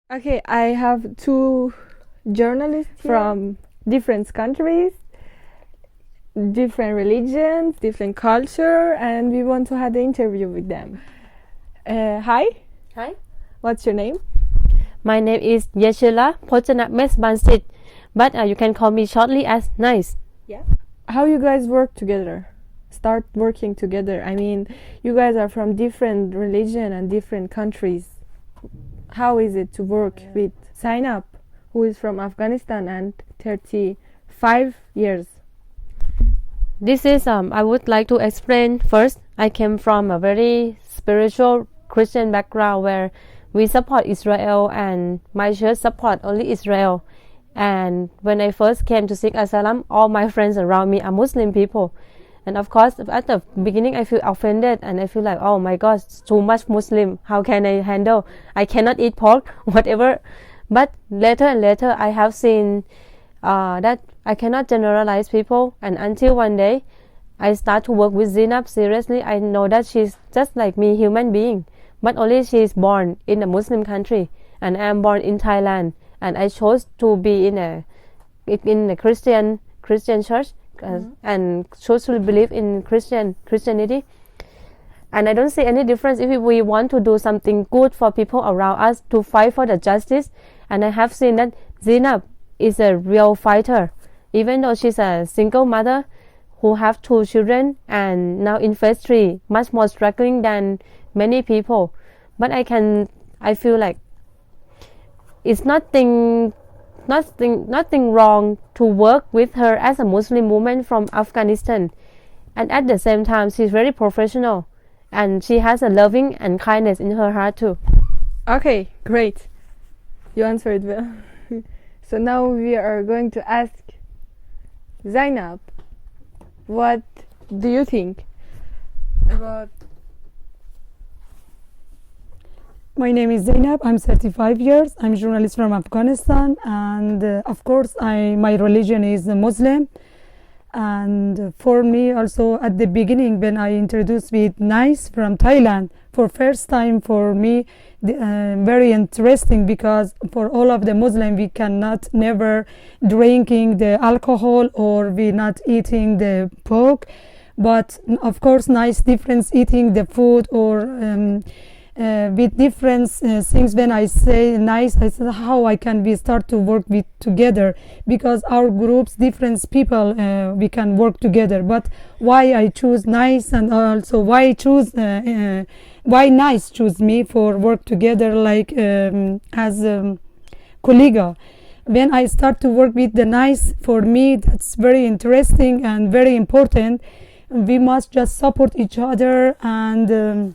Okay, I have two journalists from different countries, different religions, different culture, and we want to have the interview with them. Hi, Hi, what's your name? my name is Yeshila Pochanames Bansit, but you can call me shortly as Nice. How you guys work together? Start working together. I mean, you guys are from different religion and different countries. How is it to work with Zainab, who is from Afghanistan and 35 years? This is I would like to explain first. I came from a very spiritual Christian background where we support Israel and my church support only Israel. And when I first came to seek asylum, all my friends around me are Muslim people. And of course, at the beginning, I feel offended and I feel like, oh my gosh, too much Muslim. How can I handle? I cannot eat pork, whatever. But later and later, I have seen that I cannot generalize people. And until one day, I start to work with Zainab seriously. I know that she's just like me, human being. But only she is born in a Muslim country, and I am born in Thailand. And I chose to be in a Christian church and chose to believe in Christianity. And I don't see any difference if we want to do something good for people around us to fight for the justice. And I have seen that Zainab is a real fighter, even though she's a single mother who have two children and now in phase 3, much more struggling than many people. But I feel like it's nothing wrong to work with her as a Muslim woman from Afghanistan. And at the same time, she's very professional and she has a loving and kindness in her heart too. Okay, great. You answered well. So now we are going to ask Zainab, what do you think about... My name is Zainab. I'm 35 years. I'm a journalist from Afghanistan, and of course, my religion is Muslim. And for me, also at the beginning, when I introduced with Nice from Thailand, for first time for me, very interesting because for all of the Muslim, we cannot never drinking the alcohol or we not eating the pork, but of course, nice difference eating the food or. With different things. When I say nice, I said how I can we start to work with together because our groups different people we can work together. But why I choose nice and also why choose why nice choose me for work together like as colleague. When I start to work with the nice, for me that's very interesting and very important. We must just support each other and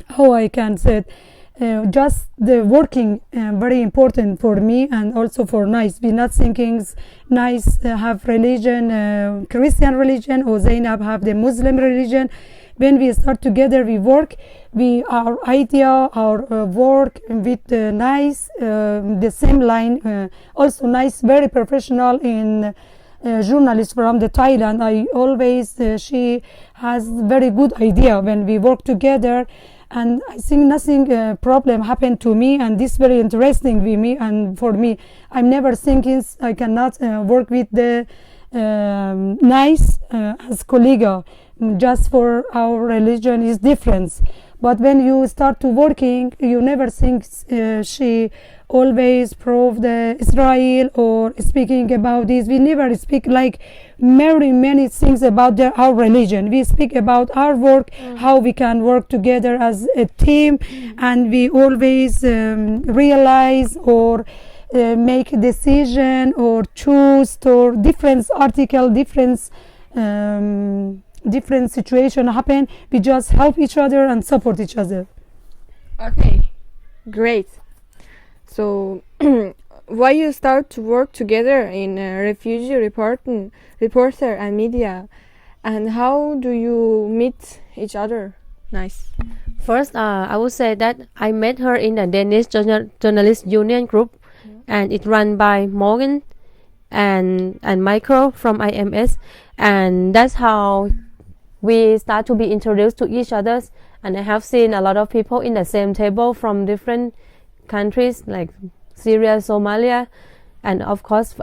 how I can say it, just the working very important for me and also for nice. We not thinking nice have religion, Christian religion or Zainab have the Muslim religion. When we start together, we work. Our idea, our work with nice, the same line. Also nice, very professional in. Journalist from the Thailand. I always she has very good idea when we work together. And I think nothing problem happened to me, and this very interesting with me and for me. I'm never thinking I cannot work with the nice as colleague just for our religion is different. But when you start to working, you never think she always prove the Israel or speaking about this. We never speak like many things about our religion. We speak about our work, how we can work together as a team, and we always realize or make a decision or choose or different article, different situation happen. We just help each other and support each other. Okay, great. So why you start to work together in refugee reporter and media, and how do you meet each other? Nice. First, I would say that I met her in the Danish Journalist Union group, and it run by Morgan and Michael from IMS, and that's how we start to be introduced to each other. And I have seen a lot of people in the same table from different countries like Syria, Somalia, and of course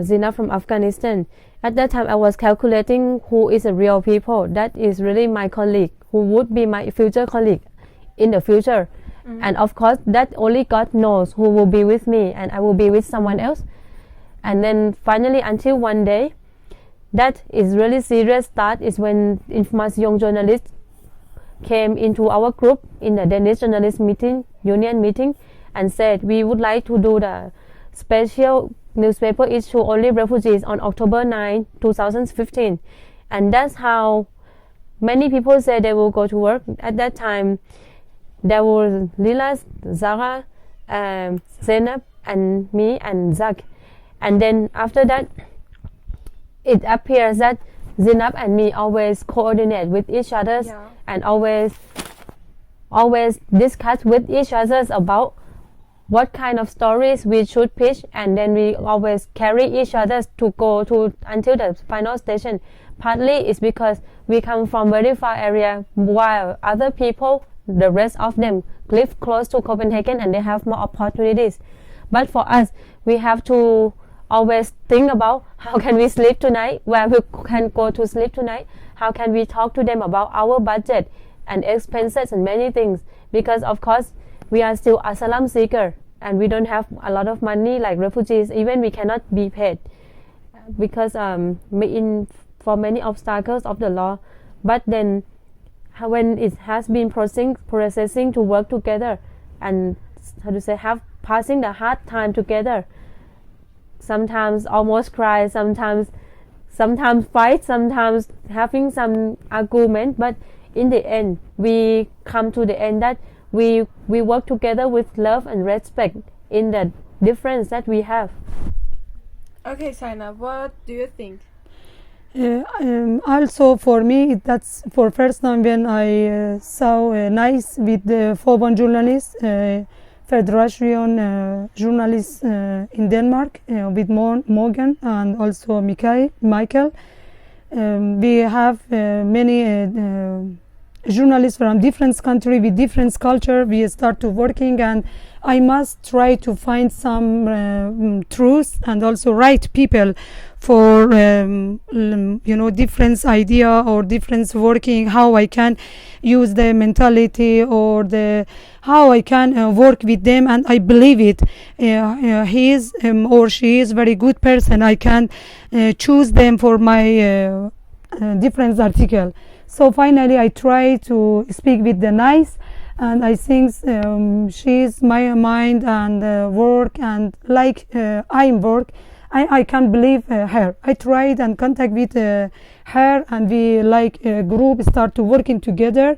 Zina from Afghanistan. At that time I was calculating who is the real people that is really my colleague, who would be my future colleague in the future. And of course that only God knows who will be with me and I will be with someone else. And then finally until one day that is really serious start is when Information journalist came into our group in the Danish journalist meeting, union meeting, and said we would like to do the special newspaper issue only refugees on October 9, 2015. And that's how many people said they will go to work. At that time there were Lilas, Zara, Zainab and me and Zach. And then after that it appears that Zainab and me always coordinate with each other and always discuss with each other about what kind of stories we should pitch, and then we always carry each other to go to until the final station. Partly it's because we come from very far area while other people, the rest of them, live close to Copenhagen and they have more opportunities. But for us, we have to always think about how can we sleep tonight, where we can go to sleep tonight, how can we talk to them about our budget and expenses and many things, because of course we are still asylum seeker and we don't have a lot of money like refugees. Even we cannot be paid because for many obstacles of the law. But then when it has been processing to work together and have passing the hard time together, sometimes almost cry, sometimes fight, sometimes having some argument, but in the end we come to the end that we work together with love and respect in the difference that we have. Okay, Saina, what do you think? Also for me, that's for first time when I saw Nice with the foreign journalists, Federation journalists in Denmark with Morgan and also Michael. We have many journalists from different countries with different culture. We start to working, and I must try to find some truth and also right people for different idea or different working, how I can use the mentality or how I can work with them, and I believe it. He is or she is very good person. I can choose them for my different article. So finally I try to speak with the Nice, and I think she's my mind and work, and like I work, I can believe her. I tried and contact with her, and we like group start to working together,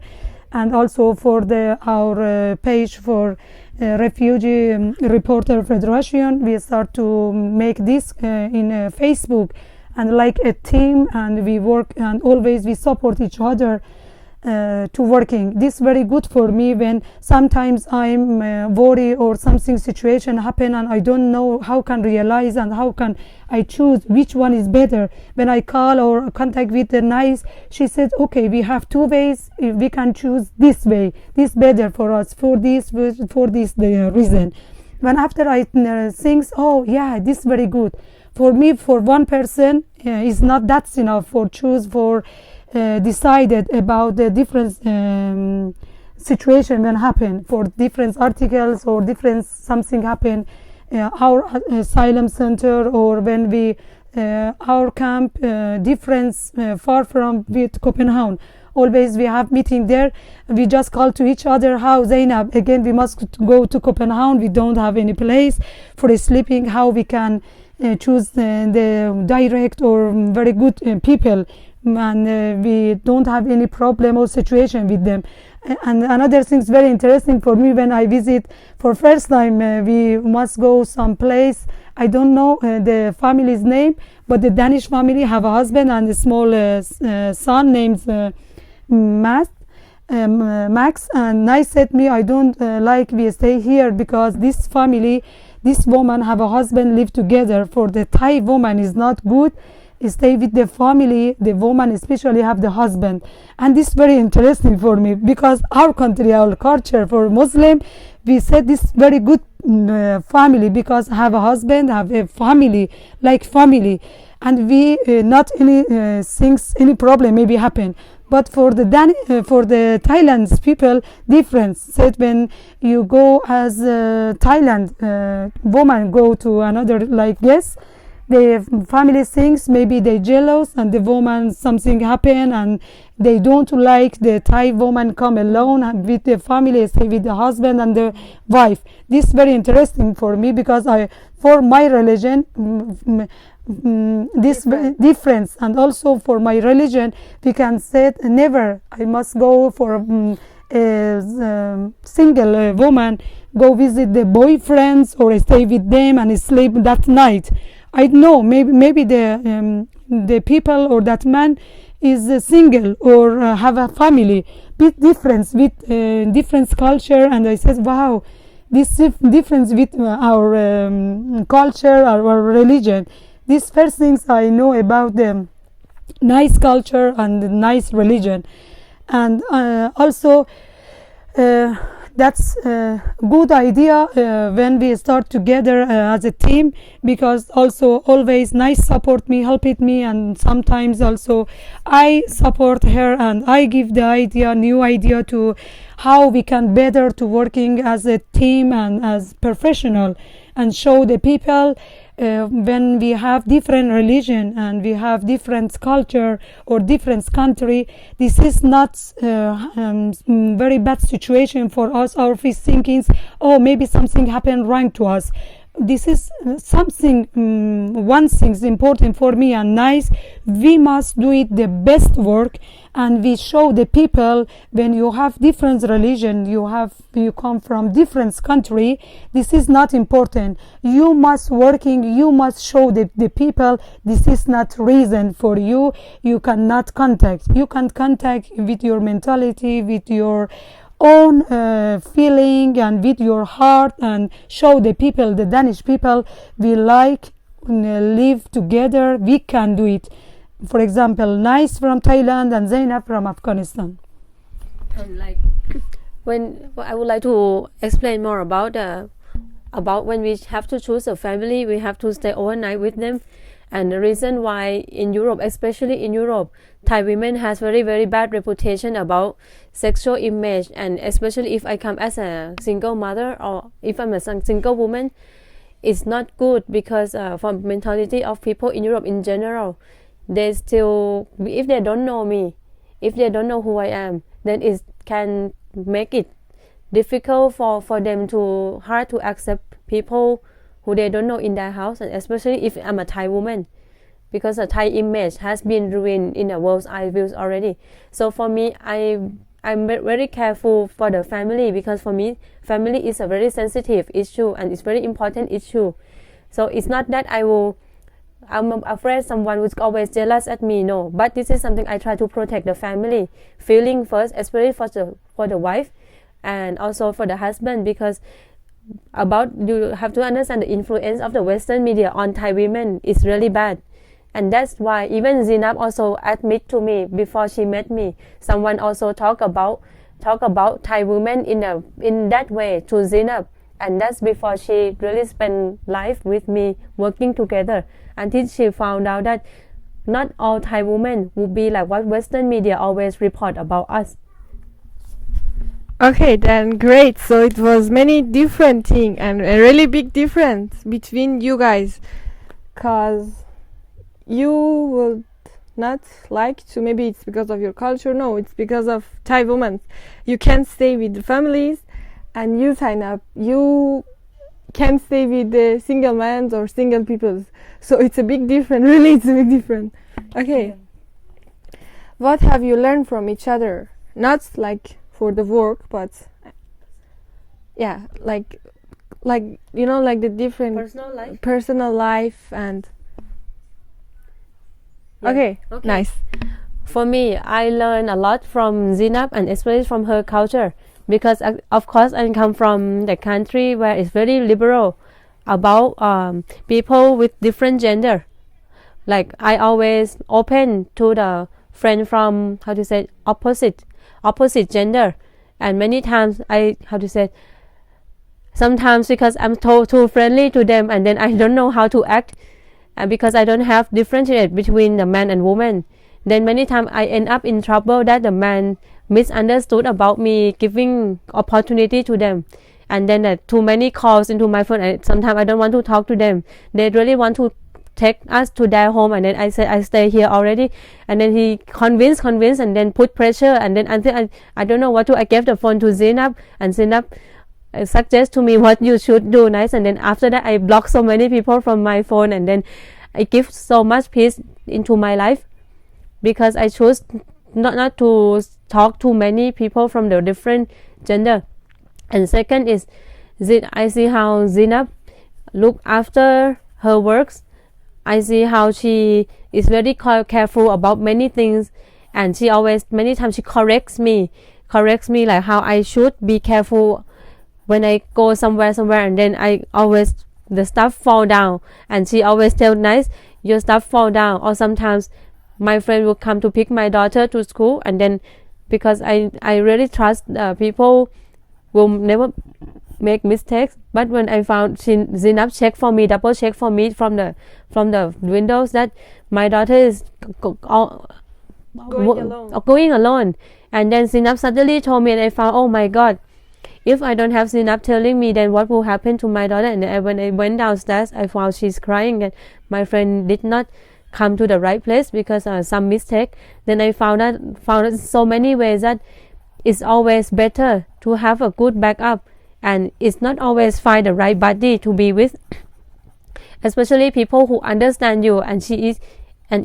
and also for our page for Refugee Reporter Federation, we start to make this in Facebook and like a team, and we work and always we support each other to working. This very good for me when sometimes I'm worried or something situation happen and I don't know how can realize and how can I choose which one is better. When I call or contact with the Nice, she said, okay, we have two ways, if we can choose this way, this better for us for this reason. When after I think, oh yeah, this very good. For me, for one person is not that enough for choose for decided about the different situation when happen for different articles or different something happen our asylum center or when we our camp difference far from with Copenhagen. Always we have meeting there. We just call to each other, how Zainab, again we must go to Copenhagen, we don't have any place for sleeping, how we can choose the direct or very good people, and we don't have any problem or situation with them. And another thing is very interesting for me when I visit for first time, we must go some place, I don't know the family's name, but the Danish family have a husband and a small son named Max, and Nice said me, I don't like we stay here because this family, this woman have a husband live together. For the Thai woman is not good stay with the family, the woman especially have the husband. And this is very interesting for me, because our country, our culture for Muslim, we said this very good family, because have a husband, have a family, like family, and we not any things, any problem maybe happen. But for the for the Thailand's people, difference. Said when you go as Thailand woman go to another like guest, the family thinks maybe they jealous, and the woman something happen, and they don't like the Thai woman come alone with the family, stay with the husband and the wife. This is very interesting for me, because for my religion, this difference, and also for my religion, we can say never I must go for a single woman go visit the boyfriends or stay with them and sleep that night. I know maybe the people or that man is single or have a family. Bit difference with different culture, and I said, wow, this difference with our culture, our religion. These first things I know about the nice culture and the nice religion, and also that's a good idea when we start together as a team, because also always nice support me, help it me, and sometimes also I support her and I give the idea, new idea to how we can better to working as a team and as professional, and show the people when we have different religion and we have different culture or different country, this is not very bad situation for us. Our first thinkings, oh, maybe something happened wrong to us. This is something, one thing is important for me and nice. We must do it the best work, and we show the people when you have different religion, you come from different country, this is not important. You must working, you must show the people this is not reason for you. You cannot contact. You can contact with your mentality, with your own feeling and with your heart, and show the people, the Danish people, we like live together, we can do it. For example, Nice from Thailand and Zainab from Afghanistan. Like when I would like to explain more about when we have to choose a family, we have to stay overnight with them. And the reason why in Europe, especially in Europe, Thai women has very, very bad reputation about sexual image, and especially if I come as a single mother or if I'm a single woman, it's not good, because from mentality of people in Europe in general, they still, if they don't know me, if they don't know who I am, then it can make it difficult for them to hard to accept people who they don't know in their house, and especially if I'm a Thai woman, because the Thai image has been ruined in the world's eye views already. So for me, I'm very careful for the family, because for me, family is a very sensitive issue and it's very important issue. So it's not that I'm afraid someone was always jealous at me, no. But this is something I try to protect the family feeling first, especially for the wife and also for the husband, because you have to understand the influence of the Western media on Thai women is really bad. And that's why even Zainab also admit to me before she met me. Someone also talk about Thai women in that way to Zainab, and that's before she really spent life with me working together, until she found out that not all Thai women would be like what Western media always report about us. Okay, then great. So it was many different things and a really big difference between you guys, cause you would not like to, maybe it's because of your culture, no, it's because of Thai women. You can't stay with the families, and you sign up, you can't stay with the single men or single peoples. So it's a big difference, really it's a big difference. Okay. What have you learned from each other? Not like for the work, but yeah, like you know, like the different personal life and yeah. Okay, nice. For me, I learned a lot from Zainab, and especially from her culture, because of course I come from the country where it's very liberal about people with different gender. Like I always open to the friend from opposite gender, and many times sometimes because I'm too friendly to them, and then I don't know how to act, and because I don't have differentiate between the man and woman, then many times I end up in trouble that the man misunderstood about me giving opportunity to them, and then too many calls into my phone, and sometimes I don't want to talk to them. They really want to take us to their home, and then I said I stay here already, and then he convinced and then put pressure, and then until I don't know what to. I gave the phone to Zainab, and Zainab suggest to me what you should do nice, and then after that I block so many people from my phone, and then I give so much peace into my life because I chose not to talk to many people from the different gender. And second is I see how Zainab look after her works. I see how she is very careful about many things, and she always many times she corrects me like how I should be careful when I go somewhere, and then I always the stuff fall down, and she always tell nice your stuff fall down. Or sometimes my friend will come to pick my daughter to school, and then because I really trust people will never make mistakes, but when I found Zainab double check for me from the windows that my daughter is going alone, and then Zainab suddenly told me, and I found, oh my god, if I don't have Zainab telling me, then what will happen to my daughter? And when I went downstairs, I found she's crying, and my friend did not come to the right place because some mistake. Then I found out so many ways that it's always better to have a good backup, and it's not always find the right body to be with, especially people who understand you. And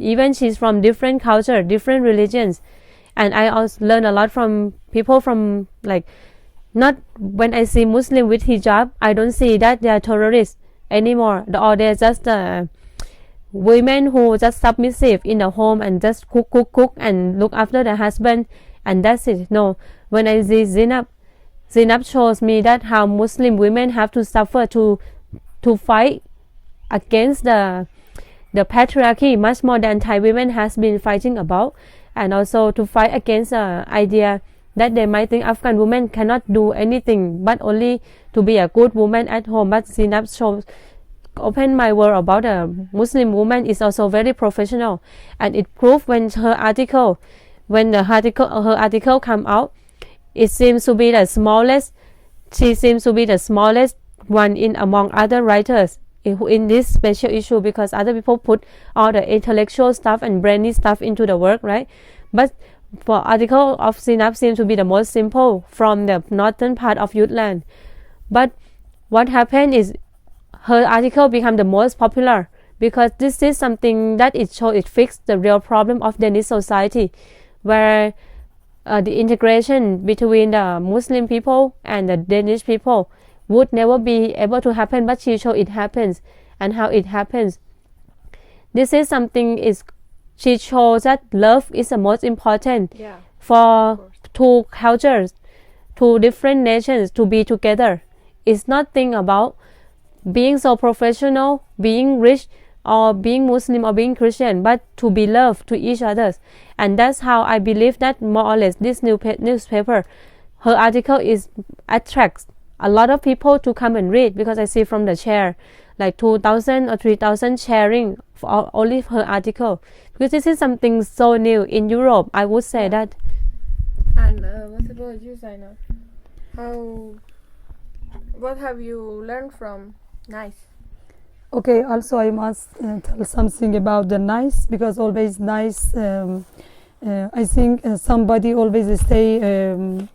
even she's from different culture, different religions, and I also learn a lot from people from like. Not when I see Muslim with hijab, I don't see that they are terrorists anymore, or they're just women who just submissive in the home and just cook and look after the husband, and that's it. No, when I see Zainab shows me that how Muslim women have to suffer to fight against the patriarchy much more than Thai women has been fighting about, and also to fight against the idea that they might think Afghan women cannot do anything but only to be a good woman at home. But Zainab shows open my world about a Muslim woman is also very professional, and it proved when her article come out, it seems to be the smallest. She seems to be the smallest one in among other writers in this special issue, because other people put all the intellectual stuff and brainy stuff into the work, right? But for article of Zainab seems to be the most simple from the northern part of Jutland. But what happened is her article became the most popular because this is something that it fixed the real problem of Danish society, where the integration between the Muslim people and the Danish people would never be able to happen, but she showed it happens and how it happens. This is something she shows that love is the most important for two cultures, two different nations to be together. It's nothing about being so professional, being rich, or being Muslim or being Christian, but to be loved to each other. And that's how I believe that more or less this newspaper, her article attracts a lot of people to come and read, because I see from the share like 2,000 or 3,000 sharing for only her article, because this is something so new in Europe, I would say that. And what about you, Zainab? What have you learned from NICE? Okay, also I must tell something about the NICE, because always NICE, I think somebody always stay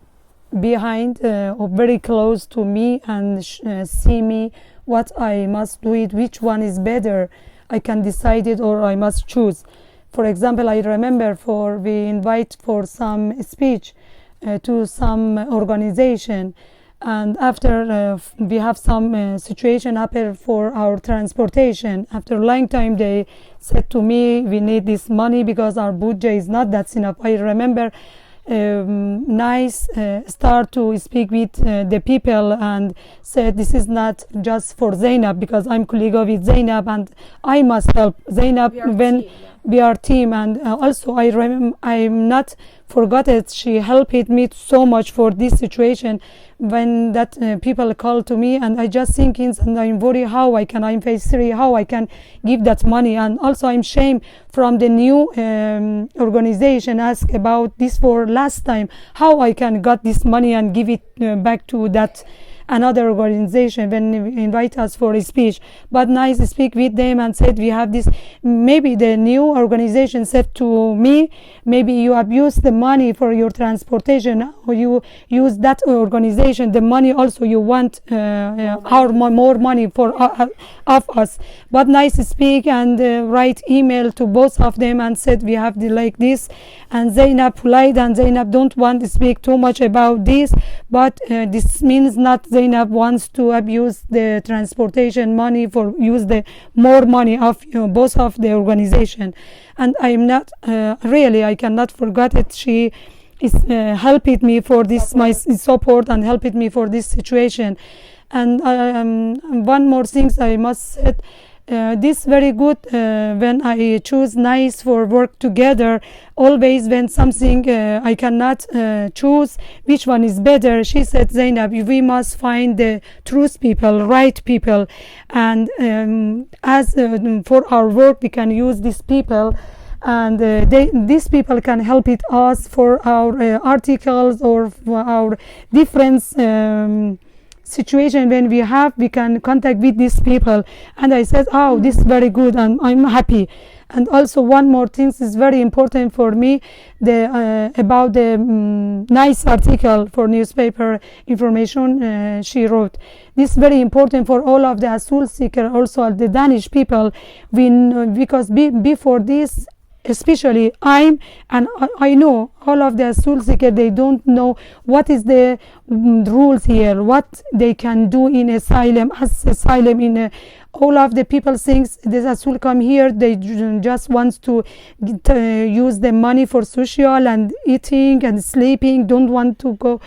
behind or very close to me and see me what I must do it, which one is better. I can decide it or I must choose. For example, I remember we invite for some speech to some organization, and after we have some situation happen for our transportation. After a long time they said to me, we need this money because our budget is not that enough. I remember nice start to speak with the people and said this is not just for Zainab, because I'm colleague with Zainab and I must help Zainab when we are team. And also I'm not forgot it, she helped me so much for this situation when that people call to me, and I just thinking and I'm worried how I can, I'm phase 3, how I can give that money. And also I'm shame from the new organization ask about this for last time, how I can got this money and give it back to that another organization when they invite us for a speech. But nice speak with them and said we have this, maybe the new organization said to me, maybe you abuse the money for your transportation, or you use that organization the money also you want more money for of us. But nice speak and write email to both of them and said we have the like this, and Zainab polite, and Zainab don't want to speak too much about this, but this means not Zainab wants to abuse the transportation money for use the more money of both of the organization. And I'm not really, I cannot forget it. She is helping me for this, my support, and helping me for this situation. And one more thing I must say, this very good when I choose nice for work together. Always when something I cannot choose which one is better, she said, Zainab, we must find the truth people, right people, and as for our work we can use these people, and these people can help it us for our articles or for our different situation when we can contact with these people. And I said, oh, this is very good and I'm happy. And also one more thing is very important for me, the about the nice article for newspaper information she wrote. This is very important for all of the asylum seeker, also the Danish people. We because before this, especially I know all of the asylum seeker, they don't know what is the rules here, what they can do in asylum, in all of the people thinks this asylum come here, they just want to use the money for social and eating and sleeping, don't want to go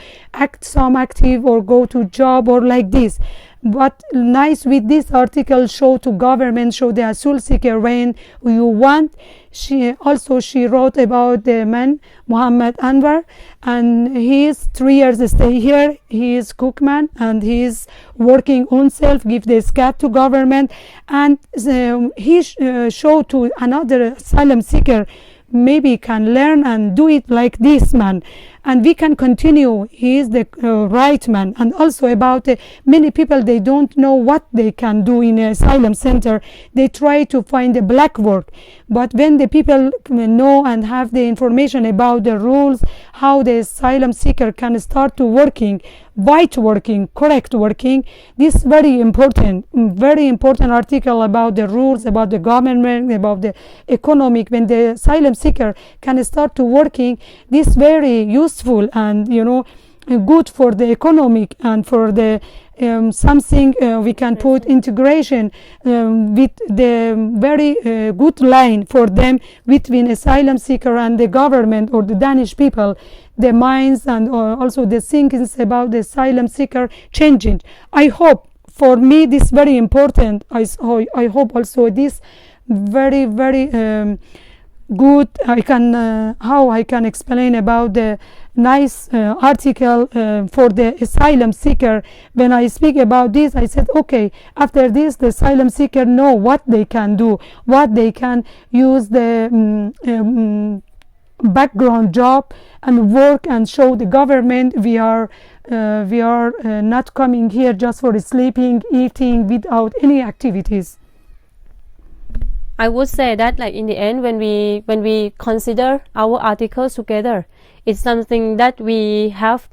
some active or go to job or like this. But nice with this article show to government, show the asylum seeker when you want. She wrote about the man Muhammad Anwar, and he is 3 years stay here. He is cookman and he is working on self, give the scat to government, and he showed to another asylum seeker maybe can learn and do it like this man, and we can continue. He is the right man. And also about many people, they don't know what they can do in an asylum center. They try to find the black work, but when the people know and have the information about the rules, how the asylum seeker can start to working, right working, correct working, this very important article about the rules, about the government, about the economic. When the asylum seeker can start to working, this very useful and good for the economic and for the something we can put integration with the very good line for them between asylum seeker and the government or the Danish people. The minds and also the thinkings about the asylum seeker changing. I hope, for me this very important. I hope also this very good. I can how I can explain about the nice article for the asylum seeker. When I speak about this, I said, okay, after this the asylum seeker know what they can do, what they can use the background job and work and show the government we are not coming here just for sleeping, eating without any activities. I would say that, like, in the end, when we consider our articles together, it's something that we have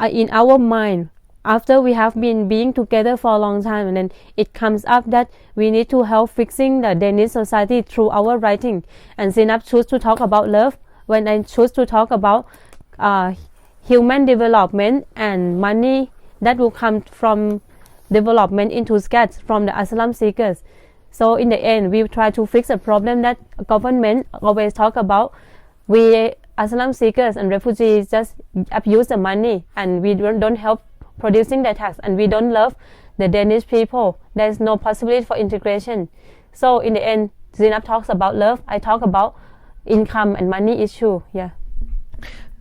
in our mind after we have been being together for a long time, and then it comes up that we need to help fixing the Danish society through our writing. And Zainab chose to talk about love, when I chose to talk about human development and money that will come from development into SCAT from the asylum seekers. So in the end, we try to fix a problem that government always talk about. We asylum seekers and refugees just abuse the money, and we don't help producing the tax, and we don't love the Danish people. There's no possibility for integration. So in the end, Zainab talks about love, I talk about income and money issue. Yeah.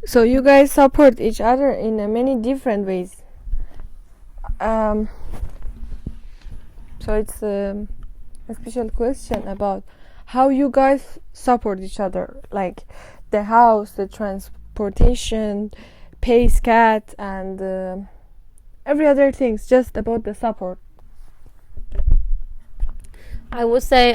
So you guys support each other in many different ways. So it's a special question about how you guys support each other, like the house, the transportation, pay scat, and every other things, just about the support. I would say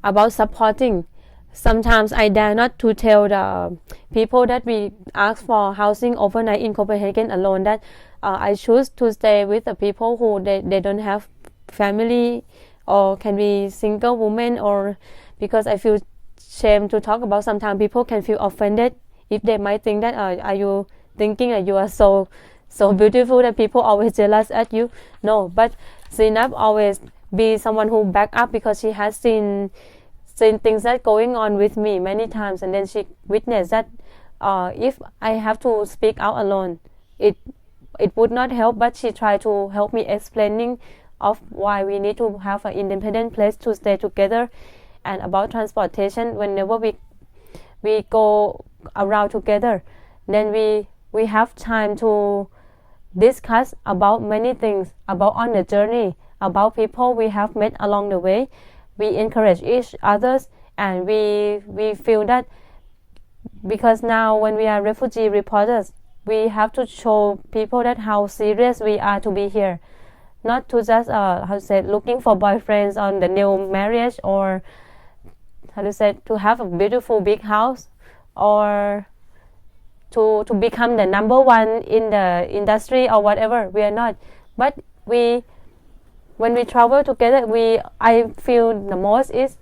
about supporting. Sometimes I dare not to tell the people that we ask for housing overnight in Copenhagen alone that I choose to stay with the people who they don't have family or can be single women, or because I feel shame to talk about. Sometimes people can feel offended if they might think that are you thinking that you are so beautiful that people always jealous at you. No, but Zainab always be someone who back up because she has seen things that going on with me many times, and then she witnessed that if I have to speak out alone, it would not help, but she tried to help me explaining of why we need to have an independent place to stay together. And about transportation, whenever we go around together, then we have time to discuss about many things, about on the journey, about people we have met along the way. We encourage each others, and we feel that because now when we are refugee reporters, we have to show people that how serious we are to be here, not to just looking for boyfriends on the new marriage, or to have a beautiful big house, or to become the number one in the industry or whatever. We are not, but when we travel together, I feel the most is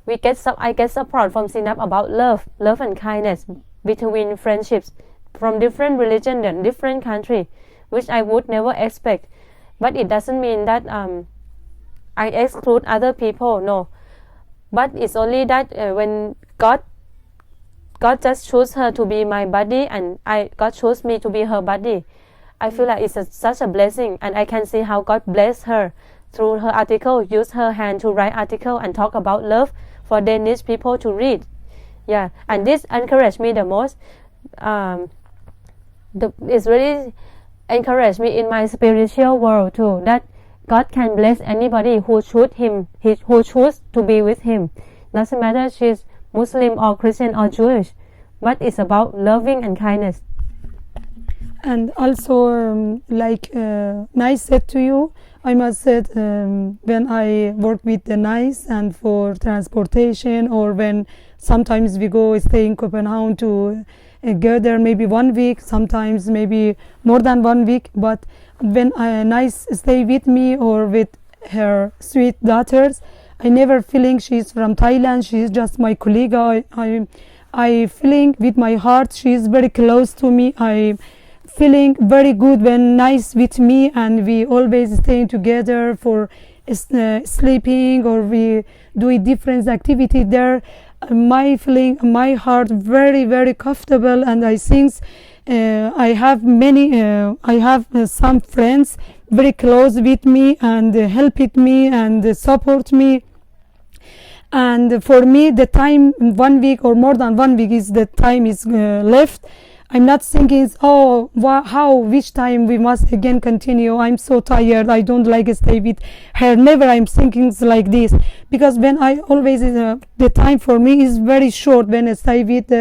I get support from Zainab about love and kindness between friendships from different religion and different country, which I would never expect. But it doesn't mean that I exclude other people, no. But it's only that when God just chose her to be my buddy, and God chose me to be her buddy, I feel like it's such a blessing, and I can see how God blessed her through her article, use her hand to write article and talk about love for Danish people to read. Yeah, and this encouraged me the most. It's really encouraged me in my spiritual world too, that God can bless anybody who choose to be with Him. Doesn't matter she's Muslim or Christian or Jewish, but it's about loving and kindness. And also, Nice said to you, I must say, when I work with the Nice and for transportation, or when sometimes we go stay in Copenhagen to gather maybe 1 week, sometimes maybe more than 1 week. But when Nice stay with me or with her sweet daughters, I never feeling she's from Thailand. She's just my colleague. I feeling with my heart she's very close to me. I feeling very good when Nice with me, and we always staying together for sleeping, or we do different activity there. My feeling, my heart very, very comfortable, and I think I have some friends very close with me and helped me and support me. And for me, the time 1 week or more than 1 week is the time is left. I'm not thinking, which time we must again continue. I'm so tired. I don't like to stay with her. Never I'm thinking like this, because when I always the time for me is very short when I stay with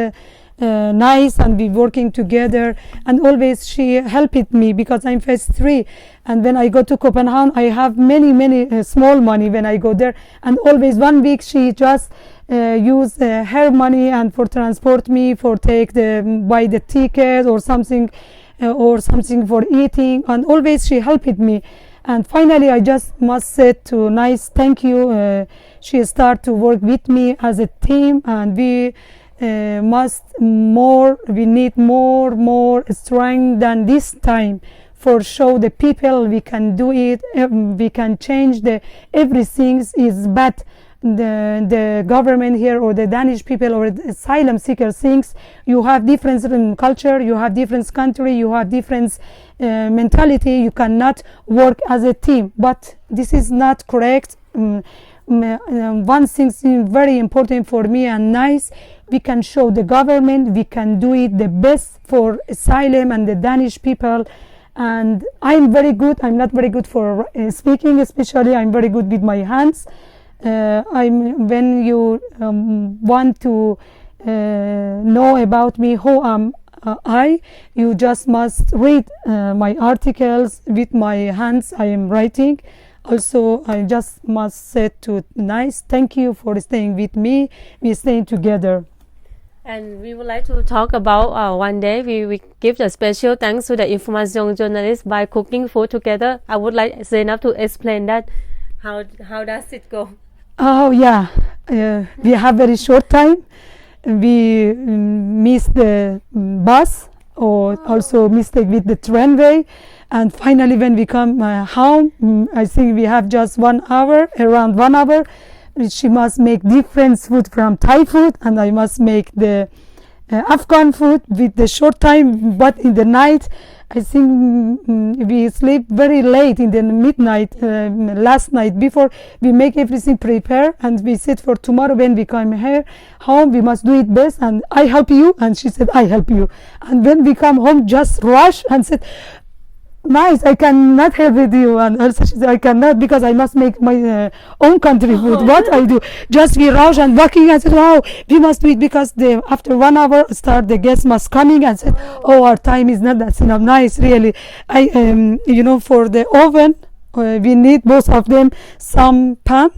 Nice and we working together, and always she helped me because I'm phase 3, and when I go to Copenhagen I have many small money when I go there, and always 1 week she just use her money and for transport me, for buy the ticket or something for eating, and always she helped me. And finally I just must say to Nice, thank you. She start to work with me as a team, and we need more strength than this time for show the people we can do it. We can change everything is bad. the government here or the Danish people or the asylum seekers thinks you have different culture, you have different country, you have different mentality, you cannot work as a team. But this is not correct. One thing is very important for me and nice, we can show the government we can do it the best for asylum and the Danish people. And I'm very good. I'm not very good for speaking, especially I'm very good with my hands. When you want to know about me, who am I, you just must read my articles with my hands I am writing. Also, I just must say to nice, thank you for staying with me. We're staying together. And we would like to talk about one day we give a special thanks to the information journalists by cooking food together. I would like Zainab to explain that. How does it go? Oh yeah, we have very short time. We miss the bus or also mistake with the tramway. And finally when we come home, I think we have just 1 hour, around 1 hour. She must make different food from Thai food, and I must make the Afghan food with the short time. But in the night, I think we sleep very late in the midnight. Last night, before we make everything prepare, and we said for tomorrow when we come here home, we must do it best. And I help you, and she said I help you. And when we come home, just rush and said, nice, I cannot help with you. And also she said, I cannot because I must make my own country food. What I do? Just we rush and walking and said, wow, we must do it because after 1 hour start the guests must coming and said, oh, our time is not that enough. Nice, really. I for the oven, we need both of them some pan.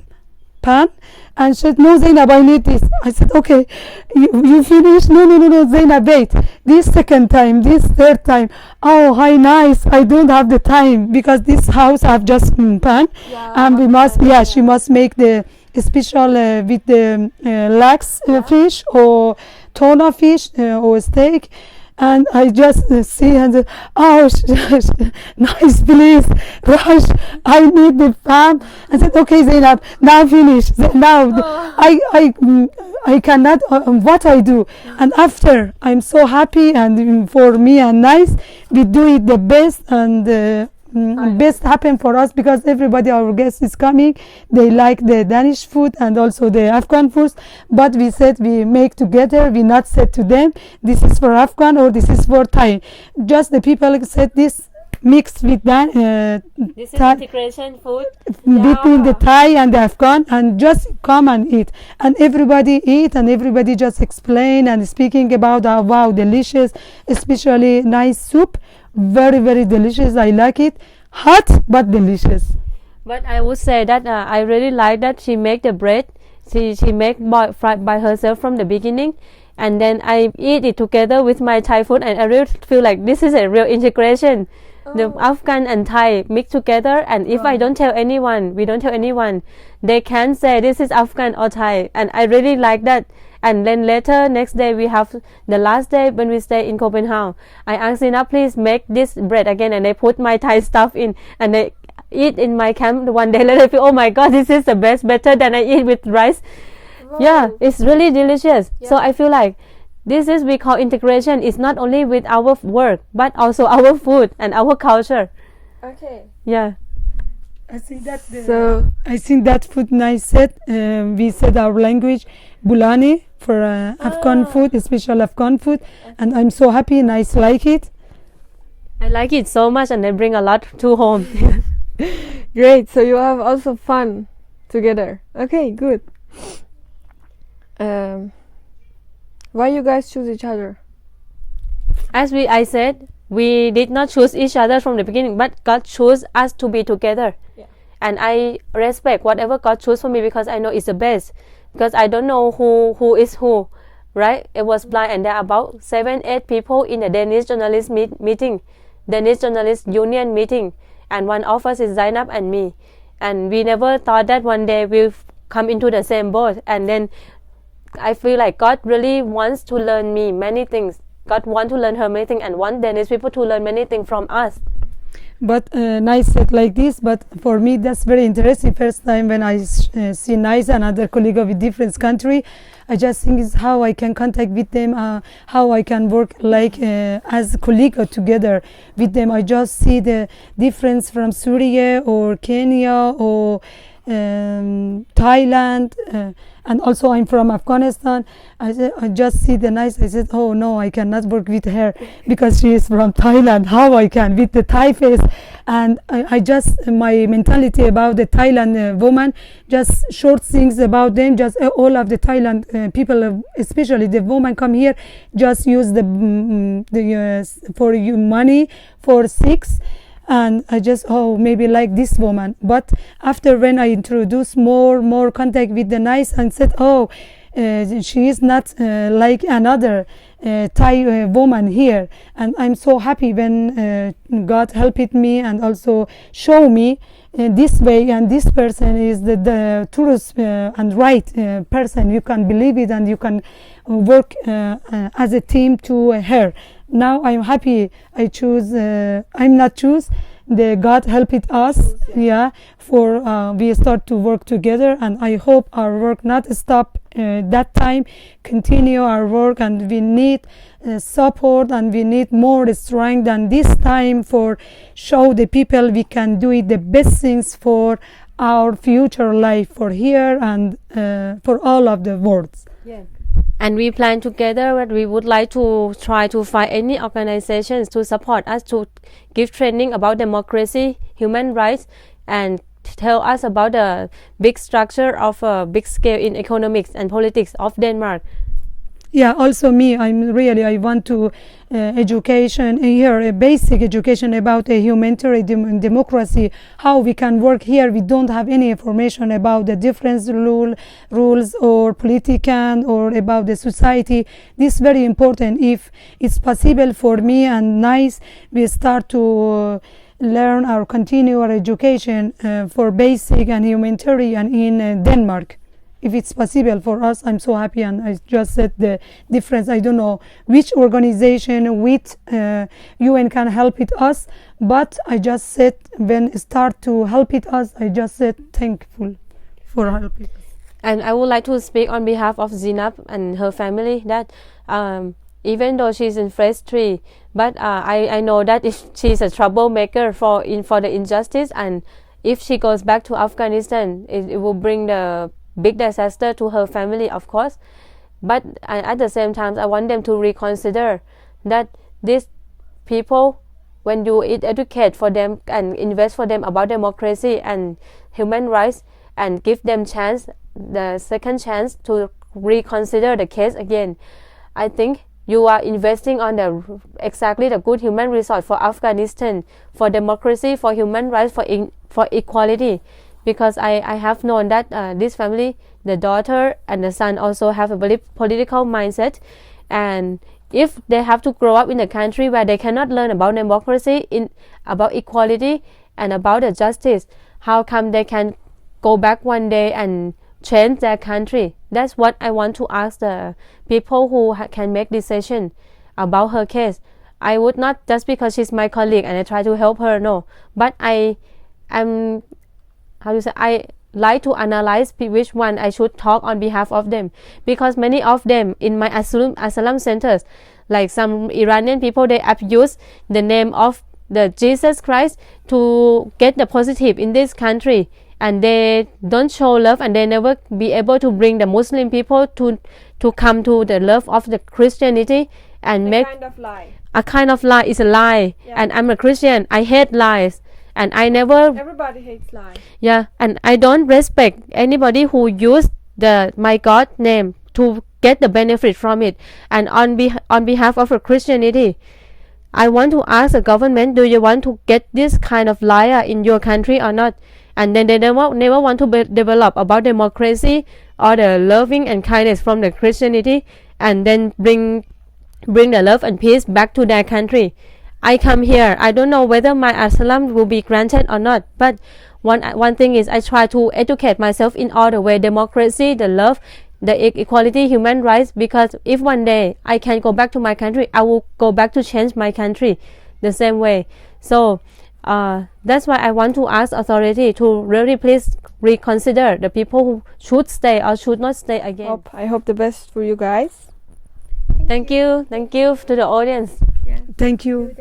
And she said, no, Zainab, I need this. I said, okay, you finish? No, Zainab, wait. This second time, this third time. Oh, hi, nice. I don't have the time because this house have just pan. Yeah, and we must, she must make the special with the lax fish or tuna fish or steak. And I just see and say, oh, nice, please, rush, I need the pan. I said, okay, Zainab, now finish. Now, I cannot, what I do. And after, I'm so happy, and for me and nice, we do it the best, and best happen for us because everybody, our guests is coming. They like the Danish food and also the Afghan foods. But we said we make together. We not said to them, this is for Afghan or this is for Thai. Just the people said this mixed with that. This is integration food between the Thai and the Afghan, and just come and eat. And everybody eat, and everybody just explain and speaking about wow, delicious, especially nice soup. Very, very delicious. I like it. Hot but delicious. But I would say that I really like that she make the bread. She make by herself from the beginning, and then I eat it together with my Thai food, and I really feel like this is a real integration. The Afghan and Thai mix together, and if I don't tell anyone, we don't tell anyone, they can say this is Afghan or Thai, and I really like that. And then later, next day, we have the last day when we stay in Copenhagen. I asked Zainab, please make this bread again, and I put my Thai stuff in, and they eat in my camp one day later. I feel, oh my God, this is the best, better than I eat with rice. Wow. Yeah, it's really delicious. Yeah. So I feel like this is we call integration. It's not only with our work, but also our food and our culture. Okay. Yeah. I think that food nice said. We said our language, Bulani, for Afghan food, special Afghan food, and I'm so happy. Nice like it. I like it so much, and I bring a lot to home. Great. So you have also fun together. Okay, good. Why you guys choose each other? As I said, we did not choose each other from the beginning, but God chose us to be together. Yeah. And I respect whatever God chose for me because I know it's the best. Because I don't know who is who, right? It was blind, and there are about 7-8 people in the Danish journalist meeting, Danish journalist union meeting, and one of us is Zainab and me. And we never thought that one day we'll come into the same boat. And then I feel like God really wants to learn me many things. God wants to learn her many things, and want Danish people to learn many things from us. But Nice said like this, but for me that's very interesting. First time when I see Nice, another colleague of a different country, I just think is how I can contact with them, how I can work like as colleague together with them. I just see the difference from Syria or Kenya or Thailand, and also I'm from Afghanistan. I just see the Nice. I said, oh no, I cannot work with her because she is from Thailand. How I can with the Thai face? And I just my mentality about the Thailand woman, just short things about them. Just all of the Thailand people, especially the woman, come here, just use the for you money for sex. And I just maybe like this woman. But after when I introduced more contact with the Nice and said she is not like another Thai woman here, and I'm so happy when God helped me and also show me this way, and this person is the truth and right person. You can believe it and you can work as a team to her. Now I'm happy. I'm not choose. The God helped us, for we start to work together, and I hope our work not stop that time, continue our work, and we need support, and we need more strength than this time for show the people we can do it the best things for our future life for here and for all of the world. And we plan together that we would like to try to find any organizations to support us to give training about democracy, human rights, and tell us about the big structure of a big scale in economics and politics of Denmark. Yeah, also me, I want to education here, a basic education about a humanitarian democracy, how we can work here. We don't have any information about the different rules or political or about the society. This is very important. If it's possible for me and Nice, we start to learn or continue our education for basic and humanitarian in Denmark. If it's possible for us, I'm so happy. And I just said the difference. I don't know which organization, which UN can help it us, but I just said when it start to help it us, I just said thankful for helping us. And I would like to speak on behalf of Zainab and her family that even though she's in phase 3, but I know that if she's a troublemaker for the injustice, and if she goes back to Afghanistan, it will bring the big disaster to her family, of course. But at the same time, I want them to reconsider that these people, when you educate for them and invest for them about democracy and human rights and give them the second chance to reconsider the case again, I think you are investing on exactly the good human resource for Afghanistan, for democracy, for human rights, for equality. Because I have known that this family, the daughter and the son, also have a very political mindset, and if they have to grow up in a country where they cannot learn about democracy, about equality and about the justice, how come they can go back one day and change their country? That's what I want to ask the people who can make decision about her case. I would not, just because she's my colleague and I try to help her, no, but I like to analyze which one I should talk on behalf of them, because many of them in my asylum centers, like some Iranian people, they abuse the name of the Jesus Christ to get the positive in this country, and they don't show love, and they never be able to bring the Muslim people to come to the love of the Christianity and make kind of lie. A kind of lie is a lie, and I'm a Christian. I hate lies. And I never. Everybody hates lies. Yeah, and I don't respect anybody who use my God name to get the benefit from it. And on behalf of Christianity, I want to ask the government: do you want to get this kind of liar in your country or not? And then they never want to develop about democracy or the loving and kindness from the Christianity, and then bring the love and peace back to their country. I come here, I don't know whether my asylum will be granted or not, but one thing is I try to educate myself in all the way: democracy, the love, the equality, human rights, because if one day I can go back to my country, I will go back to change my country the same way. So That's why I want to ask authority to really please reconsider the people who should stay or should not stay again. I hope the best for you guys. Thank you to the audience. Thank you.